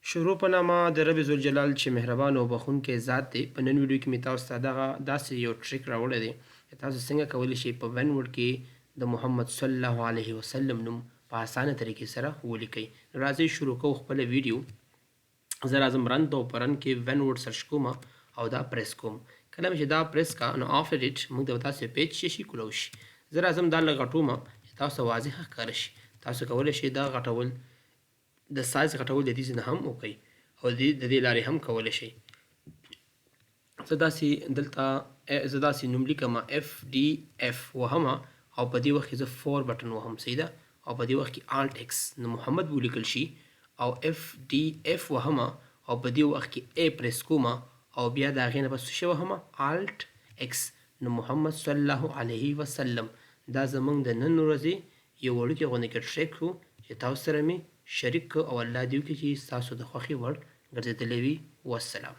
شروع په نامه د رب ذوالجلال چې مهربان او بخښونکی ذات دی. په نن ویډیو کې مې تاسو ته دغه داسې یو ټریک راوړی دی چې تاسو څنګه کولی شئ په ون ورډ کې د محمد صلی الله علیه وسلم نوم په اسانه طریقې سره ولیکئ. نو راځئ شروع کوو خپله ویډیو. زه راځم رن ته او په رن کې ون ورډ سرچ کوم او دا پریس کوم. کله مې چې دا پریس کا نو آفټر اټ موږ ته داسې پیج شي کولو شي. زه راځم دا لږ غټومه چې تاسو ته واضح ښکاره شي. تاسو کولی شئ دا غټول د سایز غټول د دې نه هم وکړئ او د دې لارې هم کولی شئ. زه داسې نوم لیکم FDF وهمه او په دې وخت کې زه 4 بټن وهم صحیح ده او په دې وخت کې Alt X نو محمد ولیکل شي او FDF وهمه او په دې وخت کې A پریس کوم او بیا د هغې نه پس څه وهمه Alt X نو محمد صلی الله علیه وسلم. دا زموږ د نن ورځې یو وړوکی غوندې کې ټریک و چې تاسو سره مې شریک کړ او الله دې وکړي چې ستاسو د خوښې وړ ګرځېدلی وي. والسلام.